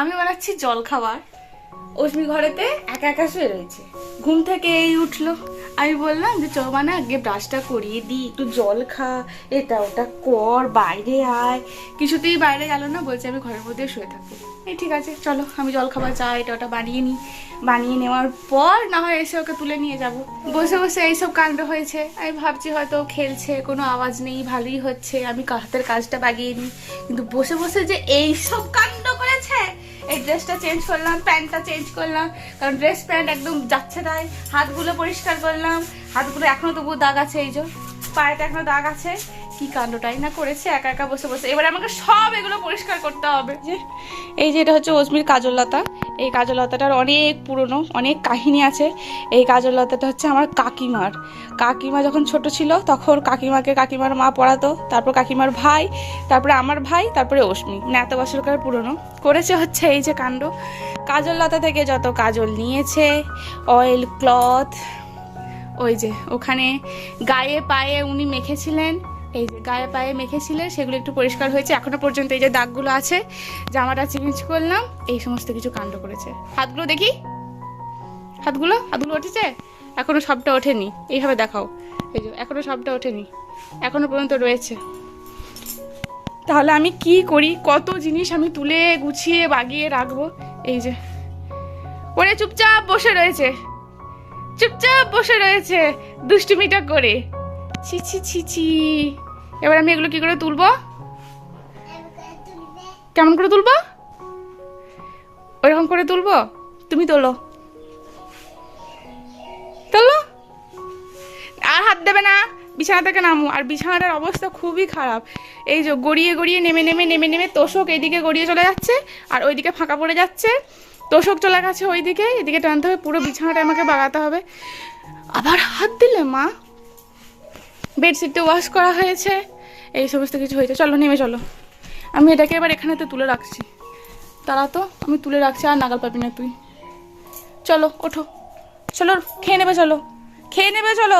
আমি বানাচ্ছি জল খাবার। অশ্মি ঘরেতে একা একা শুয়ে রয়েছে, ঘুম থেকে এই উঠলো। আমি বললাম যে চল মানে আগে ব্রাশটা করিয়ে দিই, একটু জল খা, এটা ওটা কর, বাইরে আয়। কিছুতেই বাইরে গেল না, বলছে আমি ঘরের মধ্যে শুয়ে থাকবো। এই ঠিক আছে চলো, আমি জল খাবার চা এটা ওটা বানিয়ে নিই। বানিয়ে নেওয়ার পর না হয় এসে ওকে তুলে নিয়ে যাব। বসে বসে এইসব কাণ্ড হয়েছে। আমি ভাবছি হয়তো খেলছে, কোনো আওয়াজ নেই, ভালোই হচ্ছে, আমি হাতের কাজটা বাগিয়ে নিই। কিন্তু বসে বসে যে এইসব কাণ্ড করেছে। এই ড্রেসটা চেঞ্জ করলাম, প্যান্টটা চেঞ্জ করলাম, কারণ ড্রেস প্যান্ট একদম যাচ্ছে তাই। হাতগুলো পরিষ্কার করলাম, হাতগুলো এখনো তবু দাগ আছে, এই যে পায়েটা এখনো দাগ আছে। কি কাণ্ডটাই না করেছে একা একা বসে বসে। এবারে আমাকে সব এগুলো পরিষ্কার করতে হবে। যে এই যে এটা হচ্ছে অশ্মির কাজললতা। এই কাজললতাটার অনেক পুরনো, অনেক কাহিনী আছে। এই কাজললতাটা হচ্ছে আমার কাকিমার। কাকিমা যখন ছোট ছিল তখন কাকিমাকে কাকিমার মা পড়াতো, তারপর কাকিমার ভাই, তারপরে আমার ভাই, তারপরে অশ্মি। মানে এত বছরকার পুরনো। করেছে হচ্ছে এই যে কাণ্ড। কাজললতা থেকে যত কাজল নিয়েছে, অয়েল ক্লথ, ওই যে ওখানে গায়ে পায়ে উনি মেখেছিলেন, এই যে গায়ে পায়ে মেখেছিলেন, সেগুলো একটু পরিষ্কার হয়েছে এখনো পর্যন্ত। এই যে দাগগুলো আছে, জামাটা চেঞ্জ করলাম, এই সমস্ত কিছু কাণ্ড করেছে। হাতগুলো দেখি, হাতগুলো উঠেছে? এখনো সবটা ওঠেনি। এইভাবে দেখাও, এই যে এখনো সবটা ওঠেনি, এখনো পর্যন্ত রয়েছে। তাহলে আমি কি করি, কত জিনিস আমি তুলে গুছিয়ে বাগিয়ে রাখবো। এই যে ওরে চুপচাপ বসে রয়েছে, চুপচাপ বসে রয়েছে দুষ্টুমিটা করে। ছি ছি ছি ছি। এবার আমি এগুলো কি করে তুলবো? কেমন করে তুলবো? ওইরকম করে তুলবো? তুমি তোলো, তোলো। আর হাত দেবে না, বিছানা থেকে নামো। আর বিছানাটার অবস্থা খুবই খারাপ। এই যে গড়িয়ে গড়িয়ে নেমে নেমে নেমে নেমে তোষক এইদিকে গড়িয়ে চলে যাচ্ছে, আর ওইদিকে ফাঁকা পড়ে যাচ্ছে। তোষক চলে গেছে ওইদিকে, এদিকে টানতে হবে, পুরো বিছানাটা আমাকে বাগাতে হবে। আবার হাত দিলে মা। বেডশিটটা ওয়াশ করা হয়েছে, এই সমস্ত কিছু হয়েছে। চলো নেমে চলো, আমি এটাকে এবার এখানেতে তুলে রাখছি। তারা তো আমি তুলে রাখছি, আর নাগাল পাবি না তুই। চলো ওঠো, চলো খেয়ে নেবে, চলো খেয়ে নেবে, চলো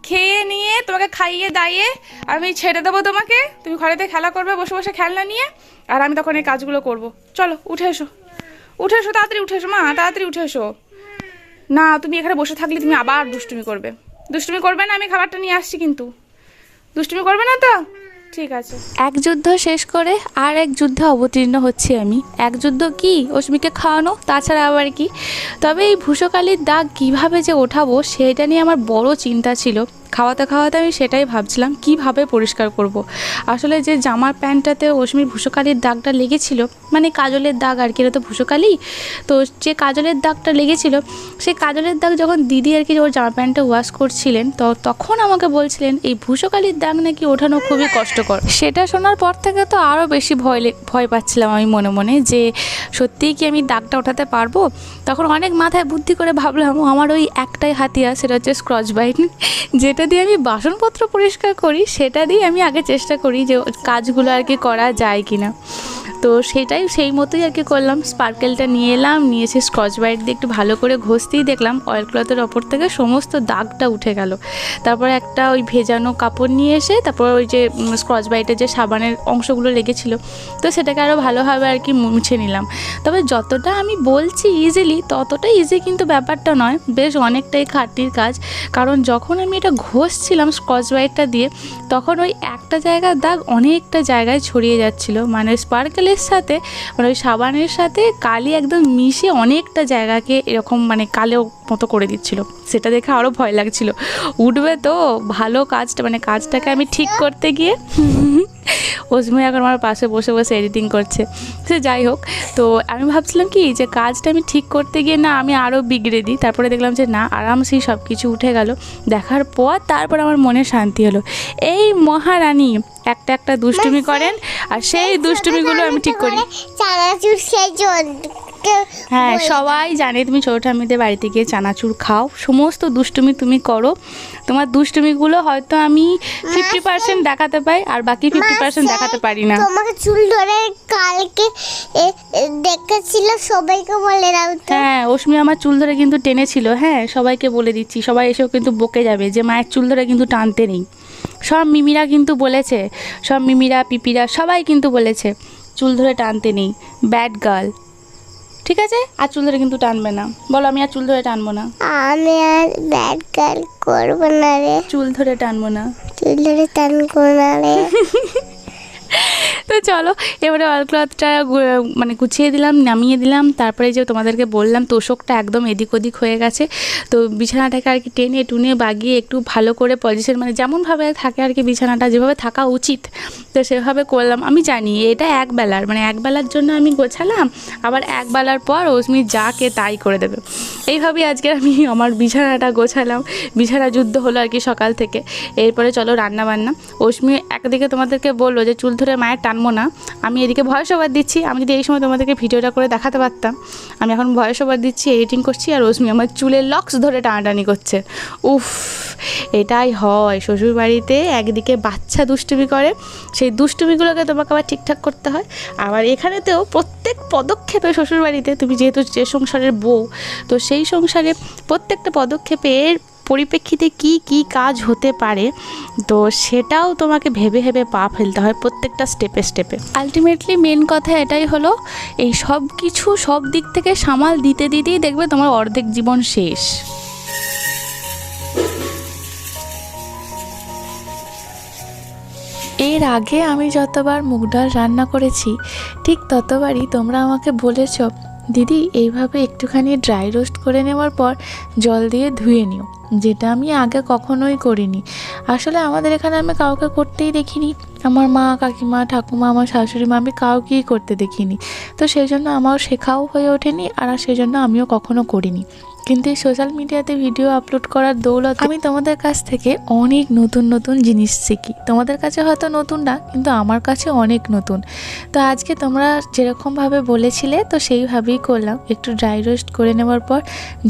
খেয়ে নিয়ে তোমাকে খাইয়ে দাইয়ে আমি ছেড়ে দেবো তোমাকে। তুমি ঘরেতে খেলা করবে বসে বসে খেলনা নিয়ে, আর আমি তখন এই কাজগুলো করব। চলো উঠে এসো, উঠে এসো, তাড়াতাড়ি উঠে এসো মা, তাড়াতাড়ি উঠে এসো। না তুমি এখানে বসে থাকলে তুমি আবার দুষ্টুমি করবে। দুষ্টুমি করবে না? আমি খাবারটা নিয়ে আসছি, কিন্তু দুষ্টুমি করবে না তো? ঠিক আছে। এক যুদ্ধ শেষ করে আর এক যুদ্ধে অবতীর্ণ হচ্ছি আমি। এক যুদ্ধ কি, অশ্মিকে খাওয়ানো, তাছাড়া আবার কি। তবে এই ভূষকালির দাগ কিভাবে যে ওঠাবো সেটা নিয়ে আমার বড় চিন্তা ছিল। খাওয়াতে খাওয়াতে আমি সেটাই ভাবছিলাম কিভাবে পরিষ্কার করব। আসলে যে জামার প্যান্টটাতে অশ্মির ভূষকালির দাগটা লেগেছিল, মানে কাজলের দাগ আর কি, এটা তো ভূষকালি। তো যে কাজলের দাগটা লেগেছিল, সেই কাজলের দাগ যখন দিদি আর কি ওর জামা প্যান্টটা ওয়াশ করছিলেন, তো তখন আমাকে বলছিলেন এই ভূষকালির দাগ নাকি ওঠানো খুবই কষ্টকর। সেটা শোনার পর থেকে তো আরও বেশি ভয় পাচ্ছিলাম আমি মনে মনে, যে সত্যিই কি আমি দাগটা ওঠাতে পারবো। তখন অনেক মাথায় বুদ্ধি করে ভাবলাম আমার ওই একটাই হাতিয়ার, সেটা হচ্ছে স্ক্রচ ব্রাইট, যেটা দিয়ে আমি বাসনপত্র পরিষ্কার করি। সেটা দিয়ে আমি আগে চেষ্টা করি যে কাজগুলো আর কি করা যায় কি না। তো সেটাই সেই মতোই আর কি করলাম। স্পার্কেলটা নিয়ে এলাম, নিয়ে এসে স্কচ ব্রাইট দিয়ে একটু ভালো করে ঘষতেই দেখলাম অয়েল ক্লথের ওপর থেকে সমস্ত দাগটা উঠে গেল। তারপর একটা ওই ভেজানো কাপড় নিয়ে এসে তারপর ওই যে স্কচ ব্রাইটের যে সাবানের অংশগুলো লেগেছিলো, তো সেটাকে আরও ভালোভাবে আর কি মুছে নিলাম। তবে যতটা আমি বলছি ইজিলি, ততটা ইজি কিন্তু ব্যাপারটা নয়, বেশ অনেকটাই খাটনির কাজ। কারণ যখন আমি এটা ঘষছিলাম স্কচ ব্রাইটটা দিয়ে, তখন ওই একটা জায়গার দাগ অনেকটা জায়গায় ছড়িয়ে যাচ্ছিলো। মানে স্পার্কেলের সাথে, মানে ওই সাবানের সাথে কালি একদম মিশে অনেকটা জায়গাকে এরকম মানে কালো মতো করে দিচ্ছিলো। সেটা দেখে আরও ভয় লাগছিল, উঠবে তো ভালো কাজটা, মানে কাজটাকে আমি ঠিক করতে গিয়ে অশ্মি এখন আমার পাশে বসে বসে এডিটিং করছে। সে যাই হোক, তো আমি ভাবছিলাম কি যে কাজটা আমি ঠিক করতে গিয়ে না আমি আরও বিগড়ে দিই। তারপরে দেখলাম যে না, আরামসেই সব কিছু উঠে গেল। দেখার পর তারপর আমার মনে শান্তি হলো। এই মহারানী একটা একটা দুষ্টুমি করেন, আর সেই দুষ্টুমিগুলো আমি ঠিক করি। হ্যাঁ, সবাই জানে তুমি ছোটো ঠাম্মিদের বাড়িতে গিয়ে চানাচুর খাও, সমস্ত দুষ্টুমি তুমি করো। তোমার দুষ্টুমিগুলো হয়তো আমি 50% দেখাতে পাই, আর বাকি 50% দেখাতে পারি না। তোমাকে চুল ধরে কালকে দেখেছিল, সবাইকে বলে দাও তো। হ্যাঁ, অশ্মি আমার চুল ধরে কিন্তু টেনেছিল। হ্যাঁ, সবাইকে বলে দিচ্ছি, সবাই এসেও কিন্তু বকে যাবে যে মায়ের চুল ধরে কিন্তু টানতে নেই। সব মিমিরা কিন্তু বলেছে, সব মিমিরা পিপিরা সবাই কিন্তু বলেছে চুল ধরে টানতে নেই, ব্যাড গার্ল। ঠিক আছে? আর চুল ধরে কিন্তু টানবে না, বলো আমি আর চুল ধরে টানবো না। আমি আর ব্যাড গার্ল করবো না রে, চুল ধরে টানবো না। চুল ধরে টান করবো না রে। তো চলো এবারে অল ক্লথটা মানে গুছিয়ে দিলাম, নামিয়ে দিলাম। তারপরে যে তোমাদেরকে বললাম তোষকটা একদম এদিক ওদিক হয়ে গেছে, তো বিছানাটাকে আর কি টেনে টুনে বাগিয়ে একটু ভালো করে পজিশন, মানে যেমনভাবে থাকে আর কি বিছানাটা যেভাবে থাকা উচিত তো সেভাবে করলাম। আমি জানি এটা একবেলার, মানে একবেলার জন্য আমি গোছালাম, আবার একবেলার পর অস্মি যাকে তাই করে দেবে, এইভাবেই আজকে আমি আমার বিছানাটা গোছালাম। বিছানা যুদ্ধ হলো আর কি সকাল থেকে। এরপরে চলো রান্না বান্না। অস্মি একদিকে তোমাদেরকে বললো যে চুল ধরে মায়ের টানবো না, আমি এদিকে ভয়েস ওভার দিচ্ছি। আমি যদি এই সময় তোমাদেরকে ভিডিওটা করে দেখাতে পারতাম, আমি এখন ভয়েস ওভার দিচ্ছি, এডিটিং করছি, আর অস্মি আমার চুলের লক্স ধরে টানাটানি করছে। উফ, এটাই হয় শ্বশুরবাড়িতে, একদিকে বাচ্চা দুষ্টুমি করে, সেই দুষ্টুমিগুলোকে তোমাকে আবার ঠিকঠাক করতে হয়। আবার এখানেতেও প্রত্যেক পদক্ষেপে শ্বশুরবাড়িতে তুমি যেহেতু যে সংসারের বউ, তো সেই সংসারে প্রত্যেকটা পদক্ষেপের পরিপ্রেক্ষিতে কি কি কাজ হতে পারে, তো সেটাও তোমাকে ভেবে ভেবে পা ফেলতে হয় প্রত্যেকটা স্টেপে স্টেপে। আলটিমেটলি মেন কথা এটাই হলো, এই সব কিছু সব দিক থেকে সামাল দিতে দিতেই দেখবে তোমার অর্ধেক জীবন শেষ। এর আগে আমি যতবার মুগ ডাল রান্না করেছি ঠিক ততবারই তোমরা আমাকে বলেছ, দিদি এইভাবে একটুখানি ড্রাই রোস্ট করে নেওয়ার পর জল দিয়ে ধুয়ে নিও, যেটা আমি আগে কখনোই করিনি। আসলে আমাদের এখানে আমি কাউকে করতেই দেখিনি, আমার মা, কাকিমা, ঠাকুমা, আমার শাশুড়ি মা, আমি কাউকেই করতে দেখিনি। তো সেই জন্য আমার শেখাও হয়ে ওঠেনি, আর সেই জন্য আমিও কখনো করিনি। কিন্তু এই সোশ্যাল মিডিয়াতে ভিডিও আপলোড করার দৌলতে আমি তোমাদের কাছ থেকে অনেক নতুন নতুন জিনিস শিখি। তোমাদের কাছে হয়তো নতুন না, কিন্তু আমার কাছে অনেক নতুন। তো আজকে তোমরা যেরকমভাবে বলেছিলে তো সেইভাবেই করলাম। একটু ড্রাই রোস্ট করে নেওয়ার পর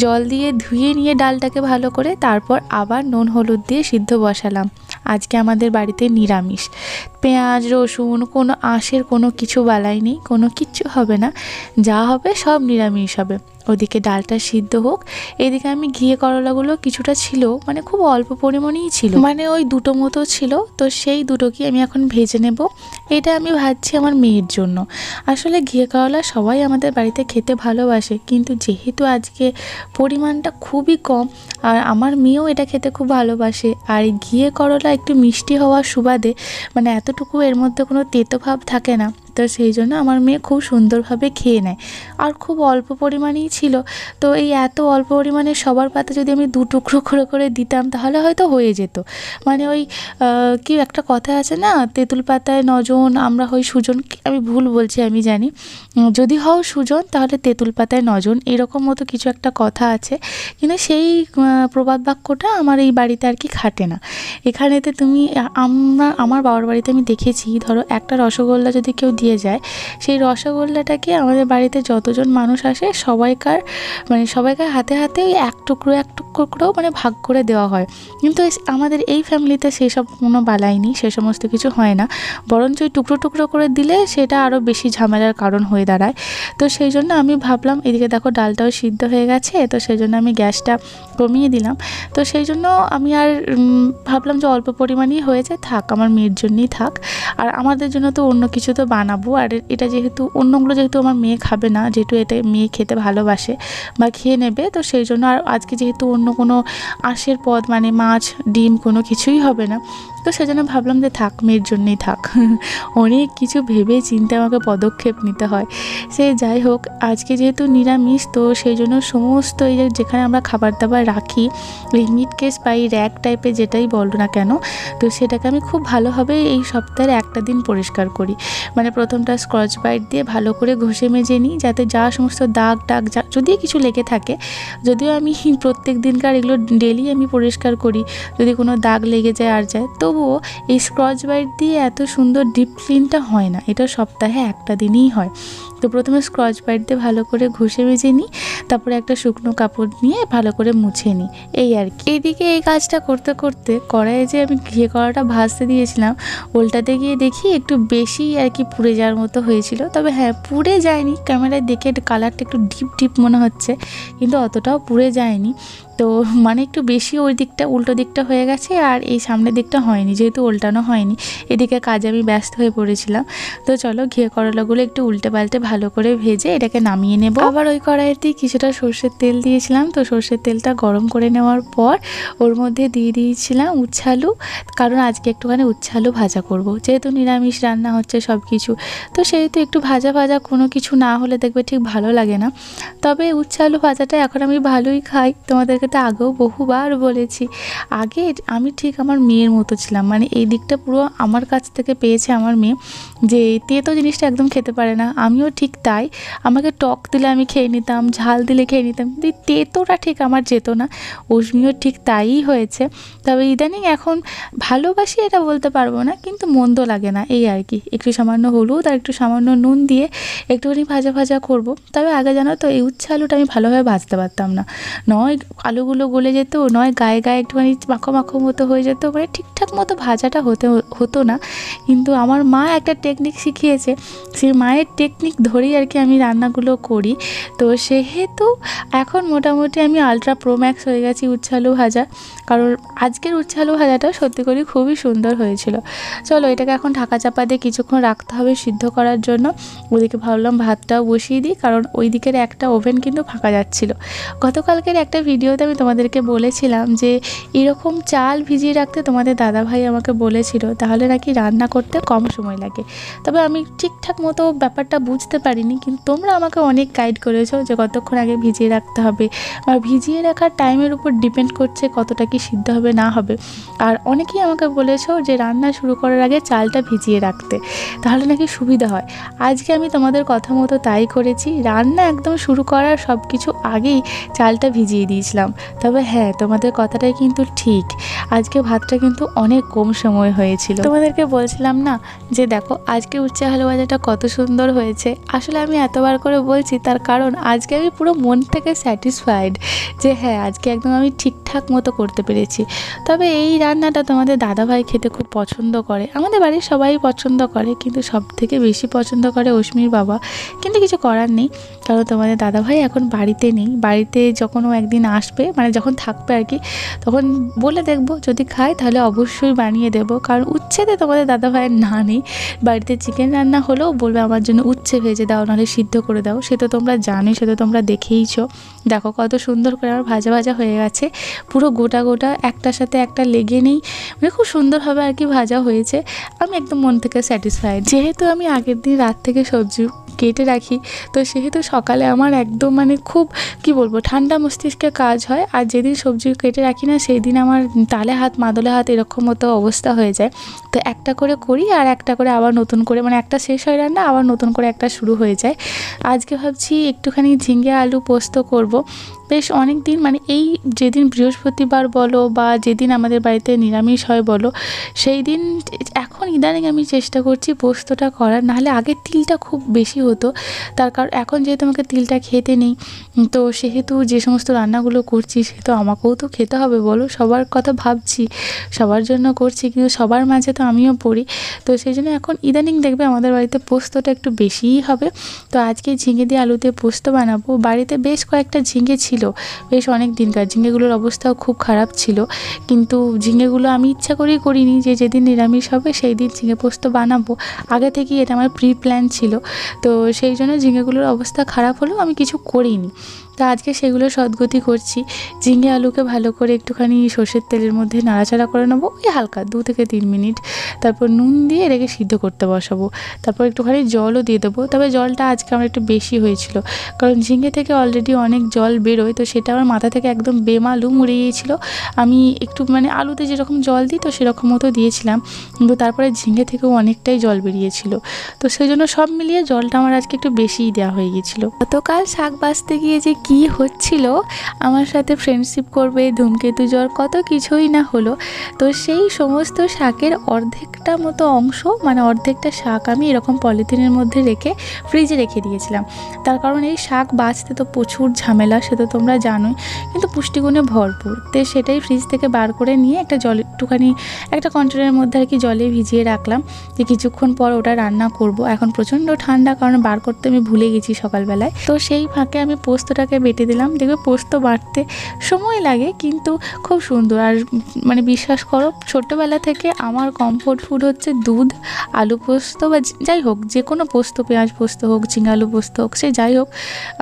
জল দিয়ে ধুয়ে নিয়ে ডালটাকে ভালো করে, তারপর আবার নুন হলুদ দিয়ে সিদ্ধ বসালাম। আজকে আমাদের বাড়িতে নিরামিষ, পেঁয়াজ রসুন কোনো আঁশের কোনো কিছু বালাই নেই, কোনো কিচ্ছু হবে না, যা হবে সব নিরামিষ হবে। ওদিকে ডালটা সিদ্ধ হোক, এদিকে আমি ঘিয়ে করলাগুলো কিছুটা ছিল, মানে খুব অল্প পরিমাণেই ছিল, মানে ওই দুটো মতো ছিল, তো সেই দুটোকে আমি এখন ভেজে নেব। এটা আমি ভাজছি আমার মেয়ের জন্য। আসলে ঘিয়ে করলা সবাই আমাদের বাড়িতে খেতে ভালোবাসে, কিন্তু যেহেতু আজকে পরিমাণটা খুবই কম, আর আমার মেয়েও এটা খেতে খুব ভালোবাসে, আর এই ঘিয়ে করলা একটু মিষ্টি হওয়ার সুবাদে, মানে এতটুকু এর মধ্যে কোনো তেতো ভাব থাকে না, তো সেই জন্য আমার মেয়ে খুব সুন্দরভাবে খেয়ে নেয়। আর খুব অল্প পরিমাণেই ছিল, তো এই এত অল্প পরিমাণে সবার পাতে যদি আমি 2 টুকরো করে করে দিতাম তাহলে হয়তো হয়ে যেত। মানে ওই কি একটা কথা আছে না, তেঁতুল পাতায় 9 জন আমরা হই সুজন, আমি ভুল বলছি আমি জানি, যদি হও সুজন তাহলে তেঁতুল পাতায় 9 জন, এরকম মতো কিছু একটা কথা আছে, কিন্তু সেই প্রবাদ বাক্যটা আমার এই বাড়িতে আর কি খাটে না। এখানেতে তুমি আমার বাবার বাড়িতে আমি দেখেছি, ধরো একটা রসগোল্লা যদি কেউ দিয়ে যায়, সেই রসগোল্লাটাকে আমাদের বাড়িতে যতজন মানুষ আসে সবাইকার হাতে হাতে ওই এক টুকরো মানে ভাগ করে দেওয়া হয়। কিন্তু আমাদের এই ফ্যামিলিতে সেসব কোনো বালাই নেই, সে সমস্ত কিছু হয় না, বরঞ্চ ওই টুকরো টুকরো করে দিলে সেটা আরও বেশি ঝামেলার কারণ হয়ে দাঁড়ায়। তো সেই জন্য আমি ভাবলাম, এদিকে দেখো ডালটাও সিদ্ধ হয়ে গেছে, তো সেই জন্য আমি গ্যাসটা কমিয়ে দিলাম। তো সেই জন্য আমি আর ভাবলাম যে অল্প পরিমাণেই হয়েছে, থাক আমার মেয়ের জন্যই থাক, আর আমাদের জন্য তো অন্য কিছু তো বানাবো। আর এটা যেহেতু অন্যগুলো যেহেতু আমার মেয়ে খাবে না, যেহেতু এটা মেয়ে খেতে ভালোবাসে বা খেয়ে নেবে, তো সেই জন্য আর আজকে যেহেতু অন্য কোনো আঁশের পদ মানে মাছ ডিম কোনো কিছুই হবে না, তো সেজন্য ভাবলাম যে থাক, মেয়ের জন্যই থাক। অনেক কিছু ভেবে চিন্তে আমাকে পদক্ষেপ নিতে হয়। সে যাই হোক, আজকে যেহেতু নিরামিষ, তো সেই জন্য সমস্ত এই যেখানে আমরা খাবার দাবার রাখি, এই মিট কেস বা এই র্যাক টাইপের যেটাই বলো না কেন, তো সেটাকে আমি খুব ভালোভাবে এই সপ্তাহের একটা দিন পরিষ্কার করি। মানে প্রথমটা স্কচ ব্রাইট দিয়ে ভালো করে ঘষে মেজে নিই, যাতে যা সমস্ত দাগ যদি কিছু লেগে থাকে, যদিও আমি প্রত্যেক দিনকার এগুলো ডেলি আমি পরিষ্কার করি, যদি কোনো দাগ লেগে যায় আর যায়, তবুও এই স্কচ ব্রাইট দিয়ে এত সুন্দর ডিপ ক্লিনটা হয় না, এটা সপ্তাহে একটা দিনই হয়। তো প্রথমে স্কচ ব্রাইট দিয়ে ভালো করে ঘষে মেজে নিই, তারপরে একটা শুকনো কাপড় নিয়ে ভালো করে মুছে নিই, এই আর কি। এইদিকে এই কাজটা করতে করতে কড়াইয়ে যে আমি ঘিয়ে কড়াটা ভাজতে দিয়েছিলাম, উল্টাতে গিয়ে দেখি একটু বেশি আর কি পুড়ে যাওয়ার মতো হয়েছিল। তবে হ্যাঁ, পুড়ে যায়নি, ক্যামেরায় দেখে কালারটা একটু ডিপ ডিপ মনে হচ্ছে, কিন্তু অতটাও পুড়ে যায়নি। তো মানে একটু বেশি ওই দিকটা উল্টো দিকটা হয়ে গেছে, আর এই সামনের দিকটা হয়নি, যেহেতু উল্টানো হয়নি, এদিকে কাজে আমি ব্যস্ত হয়ে পড়েছিলাম। তো চলো ঘিয়ে করলাগুলো একটু উল্টে পাল্টে ভালো করে ভেজে এটাকে নামিয়ে নেব। আবার ওই কড়াইতে কিছুটা সর্ষের তেল দিয়েছিলাম, তো সর্ষের তেলটা গরম করে নেওয়ার পর ওর মধ্যে দিয়ে দিয়েছিলাম উচ্ছে আলু, কারণ আজকে একটুখানি উচ্ছে আলু ভাজা করব, যেহেতু নিরামিষ রান্না হচ্ছে সব কিছু, তো সেহেতু একটু ভাজা ভাজা কোনো কিছু না হলে দেখবে ঠিক ভালো লাগে না। তবে উচ্ছে আলু ভাজাটা এখন আমি ভালোই খাই, তোমাদেরকে তো আগেও বহুবার বলেছি। আগে আমি ঠিক আমার মেয়ের মতো ছিলাম, মানে এই দিকটা পুরো আমার কাছ থেকে পেয়েছে আমার মেয়ে, যে তেতো জিনিসটা একদম খেতে পারে না, আমিও ঠিক তাই। আমাকে টক দিলে আমি খেয়ে নিতাম, ঝাল দিলে খেয়ে নিতাম, কিন্তু তেতোটা ঠিক আমার যেত না। অস্মিও ঠিক তাই হয়েছে। তবে ইদানিং এখন ভালোবাসি এটা বলতে পারবো না, কিন্তু মন্দ লাগে না, এই আর কি। একটু সামান্য হলুদ আর একটু সামান্য নুন দিয়ে একটুখানি ভাজা ভাজা করব। তবে আগে জানো তো এই উচ্ছে আলুটা আমি ভালোভাবে ভাজতে পারতাম না, নয় আলুগুলো গলে যেত, নয় গায়ে গায়ে একটুখানি মাখো মাখো মতো হয়ে যেত, মানে ঠিকঠাক মতো ভাজাটা হতো না। কিন্তু আমার মা একটা টেকনিক শিখিয়েছে, সেই মায়ের টেকনিক ধরেই আর কি আমি রান্নাগুলো করি। তো সেহেতু এখন মোটামুটি আমি আলট্রা প্রো ম্যাক্স হয়ে গেছি উচ্ছে আলু ভাজা, কারণ আজকের উচ্ছে আলু ভাজাটা সত্যি করে খুবই সুন্দর হয়েছিল। চলো এটাকে এখন ঢাকা চাপা দিয়ে কিছুক্ষণ রাখতে হবে সিদ্ধ করার জন্য। ওদিকে ভাবলাম ভাতটাও বসিয়ে দিই, কারণ ওই দিকের একটা ওভেন কিন্তু ফাঁকা যাচ্ছিল। গতকালকের একটা ভিডিওতে আমি তোমাদেরকে বলেছিলাম যে এরকম চাল ভিজিয়ে রাখতে তোমাদের দাদাভাই আমাকে বলেছিল, তাহলে নাকি রান্না করতে কম সময় লাগে। তবে আমি ঠিকঠাক মতো ব্যাপারটা বুঝতে পারিনি, কিন্তু তোমরা আমাকে অনেক গাইড করেছো যে কতক্ষণ আগে ভিজিয়ে রাখতে হবে, বা ভিজিয়ে রাখার টাইমের উপর ডিপেন্ড করছে কতটা কি সিদ্ধ হবে না হবে। আর অনেকেই আমাকে বলেছো যে রান্না শুরু করার আগে চালটা ভিজিয়ে রাখতে, তাহলে নাকি সুবিধা হয়। আজকে আমি তোমাদের কথা মতো তাই করেছি, রান্না একদম শুরু করার সব কিছু আগেই চালটা ভিজিয়ে দিয়েছিলাম। তবে হ্যাঁ, তোমাদের কথাটাই কিন্তু ঠিক, আজকে ভাতটা কিন্তু অনেক কম সময় হয়েছিল। তোমাদেরকে বলছিলাম না যে দেখো আজকে উচ্ছে আলু ভাজাটা কত সুন্দর হয়েছে। আসলে আমি এতবার করে বলছি তার কারণ আজকে আমি পুরো মন থেকে স্যাটিসফাইড যে হ্যাঁ আজকে একদম আমি ঠিকঠাক মতো করতে পেরেছি। তবে এই রান্নাটা তোমাদের দাদাভাই খেতে খুব পছন্দ করে, আমাদের বাড়ির সবাই পছন্দ করে, কিন্তু সব থেকে বেশি পছন্দ করে অস্মির বাবা। কিন্তু কিছু করার নেই, কারণ তোমাদের দাদাভাই এখন বাড়িতে নেই। বাড়িতে যখন ও একদিন আসবে, মানে যখন থাকবে আর কি, তখন বলে দেখবো, যদি খায় তাহলে অবশ্যই বানিয়ে দেবো। কারণ উচ্ছেতে তোমাদের দাদাভাইয়ের না নেই, বাড়িতে চিকেন রান্না হলেও বলবে আমার জন্য উচ্ছে ভেজে দাও, নাহলে সিদ্ধ করে দাও। সে তো তোমরা জানোই, সে তো তোমরা দেখেইছো। দেখো কত সুন্দর করে আমার ভাজা ভাজা হয়ে গেছে, পুরো গোটা গোটা একটার সাথে একটা লেগে নেই, মানে খুব সুন্দরভাবে আর কি ভাজা হয়েছে। আমি একদম মন থেকে স্যাটিসফাইড। যেহেতু আমি আগের দিন রাত থেকে সবজি কেটে রাখি, তো সেহেতু সকালে আমার একদম মানে খুব কি বলবো ঠান্ডা মস্তিষ্কে কাজ হয়। আর যেদিন সবজি কেটে রাখি না, সেই দিন আমার তালে হাত মাদলে হাত এরকম মতো অবস্থা হয়ে যায়। তো একটা করে করি আর একটা করে আবার নতুন করে, মানে একটা শেষ হয় রান্না, আবার নতুন করে একটা শুরু হয়ে যায়। আজকে ভাবছি একটুখানি ঝিঙে আলু পোস্ত করব। বেশ অনেক দিন, মানে এই যেদিন বৃহস্পতিবার বলো বা যেদিন আমাদের বাড়িতে নিরামিষ হয় বলো, সেই দিন এখন ইদানিং আমি চেষ্টা করছি পোস্তটা করার। নাহলে আগে তিলটা খুব বেশি হতো, তার কারণ এখন যেহেতু আমাকে তিলটা খেতে নেই, তো সেহেতু যে সমস্ত রান্নাগুলো করছি সে তো আমাকেও তো খেতে হবে বলো, সবার কথা ভাবছি, সবার জন্য করছি, কিন্তু সবার মাঝে তো আমিও পড়ি। তো সেই জন্য এখন ইদানিং দেখবে আমাদের বাড়িতে পোস্তটা একটু বেশিই হবে। তো আজকে ঝিঙে দিয়ে আলুতে পোস্ত বানাবো। বাড়িতে বেশ কয়েকটা ঝিঙে ছিল, বেশ অনেক দিনকার। ঝিঙেগুলোর অবস্থাও খুব খারাপ ছিল, কিন্তু ঝিঙেগুলো আমি ইচ্ছা করেই করিনি যে যেদিন নিরামিষ হবে সেই দিন ঝিঙে পোস্ত বানাবো। আগে থেকেই এটা আমার প্রি প্ল্যান ছিল। তো সেই জন্য ঝিঙেগুলোর অবস্থা খারাপ হলেও আমি কিছু করিনি। তো আজকে সেগুলো সদ্গতি করছি। ঝিঙে আলুকে ভালো করে একটুখানি সর্ষের তেলের মধ্যে নাড়াচাড়া করে নেবো, ওই হালকা 2 থেকে 3 মিনিট। তারপর নুন দিয়ে এটাকে সিদ্ধ করতে বসাবো। তারপর একটুখানি জলও দিয়ে দেবো, তবে জলটা আজকে আমার একটু বেশি হয়েছিল, কারণ ঝিঙে থেকে অলরেডি অনেক জল বেরোয়। তো সেটা আমার মাথা থেকে একদম বেমালুম উড়ে গিয়েছিলো। আমি একটু মানে আলুতে যেরকম জল দিই তো সেরকম মতো দিয়েছিলাম, কিন্তু তারপরে ঝিঙে থেকেও অনেকটাই জল বেরিয়েছিল। তো সেই জন্য সব মিলিয়ে জলটা আমার আজকে একটু বেশিই দেওয়া হয়ে গিয়েছিলো। গতকাল শাক বাছতে গিয়ে যে কি হচ্ছিল, আমার সাথে ফ্রেন্ডশিপ করবে, ধূমকেতু জ্বর, কত কিছুই না হলো। তো সেই সমস্ত শাকের অর্ধেকটা মতো অংশ, মানে অর্ধেকটা শাক আমি এরকম পলিথিনের মধ্যে রেখে ফ্রিজে রেখে দিয়েছিলাম। তার কারণ এই শাক বাছতে তো প্রচুর ঝামেলা, সে তো তোমরা জানোই, কিন্তু পুষ্টিগুণে ভরপুর। তো সেটাই ফ্রিজ থেকে বার করে নিয়ে একটা জল একটুখানি একটা কন্টেনারের মধ্যে আর কি জলে ভিজিয়ে রাখলাম, যে কিছুক্ষণ পর ওটা রান্না করব। এখন প্রচণ্ড ঠান্ডা, কারণ বার করতে আমি ভুলে গেছি সকালবেলায়। তো সেই ফাঁকে আমি পোস্তটাকে বেটে দিলাম। দেখবে পোস্ত বাটতে সময় লাগে, কিন্তু খুব সুন্দর। আর মানে বিশ্বাস করো, ছোট্টবেলা থেকে আমার কমফোর্ট ফুড হচ্ছে দুধ, আলু পোস্ত বা যাই হোক, যে কোনো পোস্ত, পেঁয়াজ পোস্ত হোক, ঝিঙে আলু পোস্ত হোক, সে যাই হোক,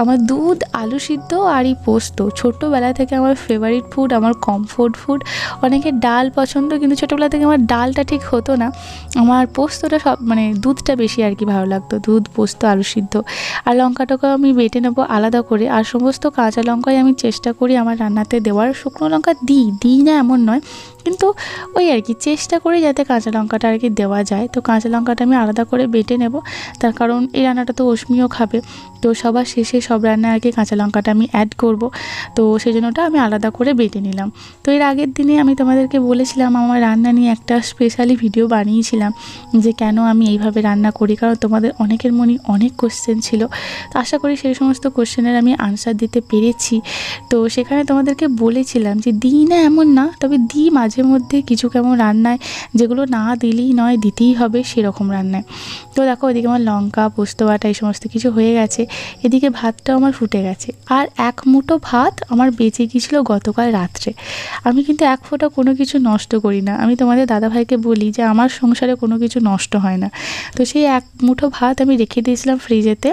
আমার দুধ, আলু সিদ্ধ আর এই পোস্ত ছোট্টবেলা থেকে আমার ফেভারিট ফুড, আমার কমফোর্ট ফুড। অনেকের ডাল পছন্দ, কিন্তু ছোটোবেলা থেকে আমার ডালটা ঠিক হতো না, আমার পোস্তটা সব মানে দুধটা বেশি আর কি ভালো লাগতো, দুধ, পোস্ত, আলু সিদ্ধ। আর লঙ্কাটাকে আমি বেটে নেবো আলাদা করে। আর সমস্ত কাঁচা লঙ্কাই আমি চেষ্টা করি আমার রান্নাতে দেওয়ার। শুকনো লঙ্কা দিই না এমন নয়, কিন্তু ওই আর কি চেষ্টা করি যাতে কাঁচা লঙ্কাটা আর কি দেওয়া যায়। তো কাঁচা লঙ্কাটা আমি আলাদা করে বেটে নেব, তার কারণ এই রান্নাটা তো অশ্মিও খাবে। তো সবার শেষে সব রান্নায় আর কি কাঁচা লঙ্কাটা আমি অ্যাড করব, তো সেই জন্যটা আমি আলাদা করে বেটে নিলাম। তো এর আগের দিনে আমি তোমাদেরকে বলেছিলাম আমার রান্না নিয়ে একটা স্পেশালি ভিডিও বানিয়েছিলাম, যে কেন আমি এইভাবে রান্না করি, কারণ তোমাদের অনেকের মনে অনেক কোশ্চেন ছিল। তো আশা করি সেই সমস্ত কোশ্চেনের আমি আনসার দিতে পেরেছি। তো সেখানে তোমাদেরকে বলেছিলাম যে দিই না এমন না, তবে দিই মাঝে মধ্যে কিছু কেমন রান্নায়, যেগুলো না দিলেই নয়, দিতেই হবে সেরকম রান্নায়। তো দেখো ওইদিকে আমার লঙ্কা, পোস্ত বাটা এই সমস্ত কিছু হয়ে গেছে, এদিকে ভাতটাও আমার ফুটে গেছে। আর এক মুঠো ভাত আমার বেঁচে গিয়েছিলো গতকাল রাত্রে। আমি কিন্তু এক ফোঁটা কোনো কিছু নষ্ট করি না। আমি তোমাদের দাদাভাইকে বলি যে আমার সংসারে কোনো কিছু নষ্ট হয় না। তো সেই এক মুঠো ভাত আমি রেখে দিয়েছিলাম ফ্রিজেতে।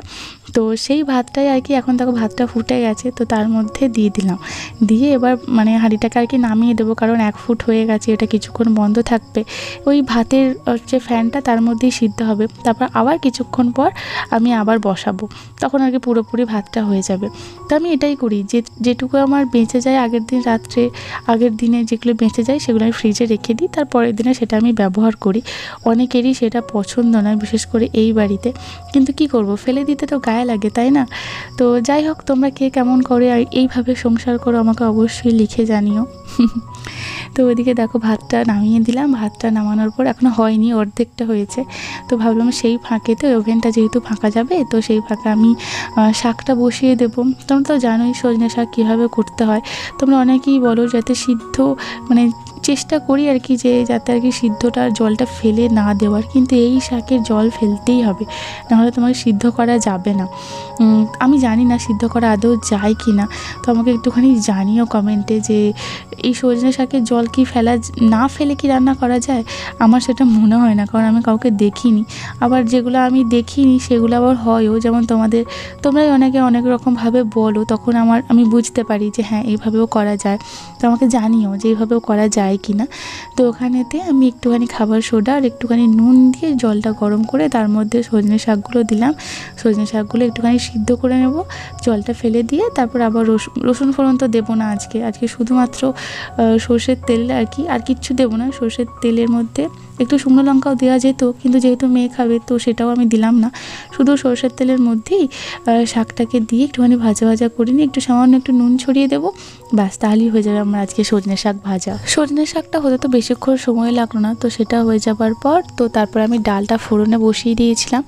তো সেই ভাতটাই আর কি এখন দেখো ভাতটা ফুটে গেছে, তো তার মধ্যে দিয়ে দিলাম। দিয়ে এবার মানে হাঁড়িটাকে আর কি নামিয়ে দেবো, কারণ 1 ফুট হয়ে গেছে, এটা কিছুক্ষণ বন্ধ থাকবে। ওই ভাতের যে ফ্যানটা তার মধ্যেই সিদ্ধ হবে, তারপর আবার কিছুক্ষণ পর আমি আবার বসাবো, তখন আর কি পুরোপুরি ভাতটা হয়ে যাবে। তো আমি এটাই করি, যেটুকু আমার বেঁচে যায় আগের দিন রাত্রে, আগের দিনে যেগুলো বেঁচে যায় সেগুলো আমি ফ্রিজে রেখে দিই, তারপরের দিনে সেটা আমি ব্যবহার করি। অনেকেরই সেটা পছন্দ নয়, বিশেষ করে এই বাড়িতে, কিন্তু কি করব, ফেলে দিতে তো গায়ে লাগে, তাই না? তো যাই হোক, তোমরা কে কেমন করে আর এইভাবে সংসার করো আমাকে অবশ্যই লিখে জানিও। তো ওইদিকে দেখো ভাতটা নামিয়ে দিলাম। ভাতটা নামানোর পর এখনও হয়নি, অর্ধেকটা হয়েছে। তো ভাবলাম সেই ফাঁকেতে ওভেনটা যেহেতু ফাঁকা যাবে, তো সেই ফাঁকে আমি শাকটা বসিয়ে দেবো। তোমরা তো জানোই সজনে শাক কীভাবে করতে হয়। তোমরা অনেকেই বলো যাতে সিদ্ধ, মানে চেষ্টা করি আর কি, যে যাতে আর কি সিদ্ধটা জলটা ফেলে না দেওয়ার, কিন্তু এই শাকের জল ফেলতেই হবে, নাহলে তোমাকে সিদ্ধ করা যাবে না। আমি জানি না সিদ্ধ করা আদৌ যায় কি না, তো আমাকে একটুখানি জানিও কমেন্টে যে এই সজনে শাকের জল কি না ফেলে কি রান্না করা যায়। আমার সেটা মনে হয় না, কারণ আমি কাউকে দেখিনি। আবার যেগুলো আমি দেখিনি সেগুলো আবার হয়ও, যেমন তোমরাই অনেকে অনেক রকমভাবে বলো, তখন আমি বুঝতে পারি যে হ্যাঁ এইভাবেও করা যায়। তো আমাকে জানিও যে এইভাবেও করা যায় কি না। তো ওখানেতে আমি একটুখানি খাবার সোডা আর একটুখানি নুন দিয়ে জলটা গরম করে তার মধ্যে সজনে শাকগুলো দিলাম। সজনে শাকগুলো একটুখানি সিদ্ধ করে নেব, জলটা ফেলে দিয়ে তারপর আবার রসুন ফোড়ন তো দেবো না আজকে শুধুমাত্র সর্ষের তেল আর কি, আর কিচ্ছু দেবো না। সর্ষের তেলের মধ্যে একটু শুকনো লঙ্কাও দেওয়া যেত, কিন্তু যেহেতু মেয়ে খাবে তো সেটাও আমি দিলাম না। শুধু সর্ষের তেলের মধ্যেই শাকটাকে দিয়ে একটুখানি ভাজা করে নিয়ে একটু সামান্য একটু নুন ছড়িয়ে দেবো, ব্যাস তাহলেই হয়ে যাবে আমার আজকে সজনে শাক ভাজা। সজনে শাকটা হতে তো বেশিক্ষণ সময় লাগলো না। তো সেটা হয়ে যাবার পর তো তারপর আমি ডালটা ফোড়নে বসিয়ে দিয়েছিলাম,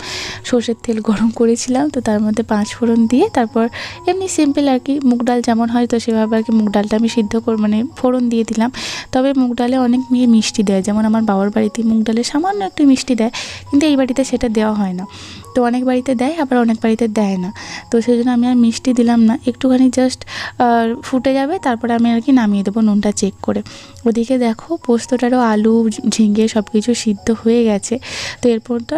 সর্ষের তেল গরম করেছিলাম, তো তার মধ্যে 5 ফোড়ন দিয়ে তারপর এমনি সিম্পল আর কি মুগ ডাল যেমন হয় তো সেভাবে আর কি মুগ ডালটা আমি সিদ্ধ মানে ফোড়ন দিয়ে দিলাম। তবে মুগ ডালে অনেক মেয়ে মিষ্টি দেয়, যেমন আমার বাবার বাড়িতে মুগ ডালে সামান্য একটু মিষ্টি দেয়, কিন্তু এই বাড়িতে সেটা দেওয়া হয় না। তো অনেক বাড়িতে দেয়, আবার অনেক বাড়িতে দেয় না। তো সেই জন্য আমি আর মিষ্টি দিলাম না, একটুখানি জাস্ট ফুটে যাবে, তারপরে আমি আর কি নামিয়ে দেবো নুনটা চেক করে। ওদিকে দেখো পোস্তটারও আলু, ঝিঙে সব কিছু সিদ্ধ হয়ে গেছে। তো এরপর তো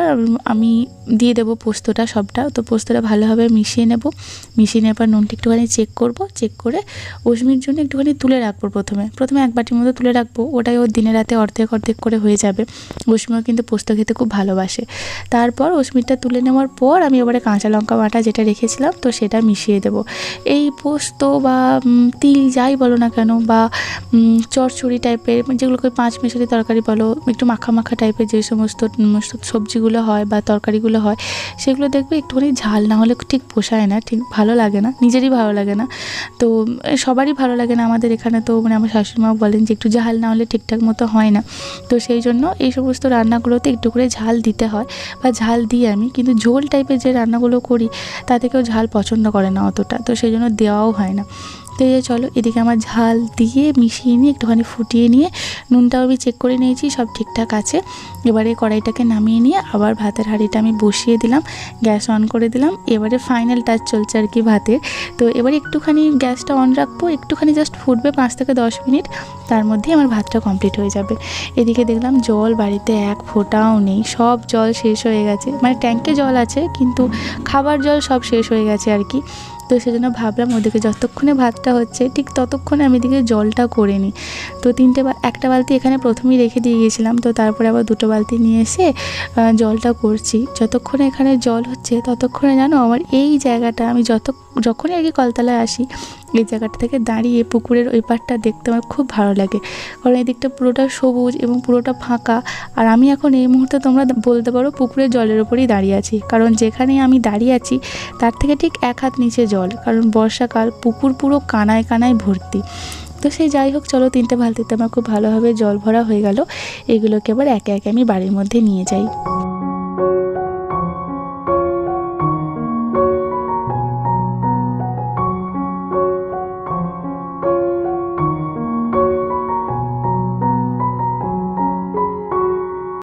আমি দিয়ে দেবো পোস্তটা সবটা। তো পোস্তটা ভালোভাবে মিশিয়ে নেব, মিশিয়ে নেওয়ার পর নুনটা একটুখানি চেক করব, চেক করে অশ্মির জন্য একটুখানি তুলে রাখবো। প্রথমে 1 বাটির মতো তুলে রাখবো, ওটাই ওর দিনে রাতে অর্ধেক করে হয়ে যাবে। অশ্মিও কিন্তু পোস্ত খেতে খুব ভালোবাসে। তারপর অশ্মিরটা তুলে নেওয়ার পর আমি এবারে কাঁচা লঙ্কা বাটা যেটা রেখেছিলাম তো সেটা মিশিয়ে দেব। এই পোস্ত বা তিল যাই বলো না কেন, বা চচ্চড়ি টাইপের যেগুলোকে 5 মিশালি তরকারি বলো, একটু মাখা টাইপের যে সমস্ত সবজিগুলো হয় বা তরকারিগুলো হয়, সেগুলো দেখবে একটুখানি ঝাল না হলে ঠিক পোষায় না, ঠিক ভালো লাগে না, নিজেরই ভালো লাগে না। তো সবারই ভালো লাগে না আমাদের এখানে। তো মানে আমার শাশুড়িমাও বলেন যে একটু ঝাল না হলে ঠিকঠাক মতো হয় না। তো সেই জন্য এই সমস্ত রান্নাগুলোতে একটু করে ঝাল দিতে হয়, বা ঝাল দিই আমি। কিন্তু ঝোল টাইপের যে রান্নাগুলো করি তাতে কেউ ঝাল পছন্দ করে না অতটা, তো সেই জন্য দেওয়াও হয় না। তো এই যে চলো এদিকে আমার ঝাল দিয়ে মিশিয়ে নিয়ে একটুখানি ফুটিয়ে নিয়ে নুনটাও আমি চেক করে নিয়েছি, সব ঠিকঠাক আছে। এবারে কড়াইটাকে নামিয়ে নিয়ে আবার ভাতের হাঁড়িটা আমি বসিয়ে দিলাম, গ্যাস অন করে দিলাম। এবারে ফাইনাল টাচ চলছে আর কি ভাতের। তো এবারে একটুখানি গ্যাসটা অন রাখবো, একটুখানি জাস্ট ফুটবে 5 থেকে 10 মিনিট, তার মধ্যেই আমার ভাতটা কমপ্লিট হয়ে যাবে। এদিকে দেখলাম জল বাড়িতে এক ফোঁটাও নেই, সব জল শেষ হয়ে গেছে, মানে ট্যাঙ্কে জল আছে কিন্তু খাবার জল সব শেষ হয়ে গেছে আর কি। তো সেজন্য ভাবলাম ওদিকে যতক্ষণে ভাতটা হচ্ছে ঠিক ততক্ষণে আমি এদিকে জলটা করে নিই। তো একটা বালতি এখানে প্রথমেই রেখে দিয়ে গিয়েছিলাম, তো তারপরে আবার 2টো বালতি নিয়ে এসে জলটা করছি। যতক্ষণে এখানে জল হচ্ছে ততক্ষণে জানো আমার এই জায়গাটা, আমি যখনই আর কি কলতলায় আসি এই জায়গাটা থেকে দাঁড়িয়ে পুকুরের ওই পাড়টা দেখতে আমার খুব ভালো লাগে, কারণ এই দিকটা পুরোটা সবুজ এবং পুরোটা ফাঁকা। আর আমি এখন এই মুহূর্তে তোমরা বলতে পারো পুকুরের জলের ওপরেই দাঁড়িয়ে আছি, কারণ যেখানে আমি দাঁড়িয়ে আছি তার থেকে ঠিক 1 হাত নিচে জল, কারণ বর্ষাকাল, পুকুর পুরো কানায় কানায় ভর্তি। তো সেই যাই হোক, চলো 3টে বালতিতে আমার খুব ভালোভাবে জল ভরা হয়ে গেল। এগুলোকে আবার একে একে আমি বাড়ির মধ্যে নিয়ে যাই।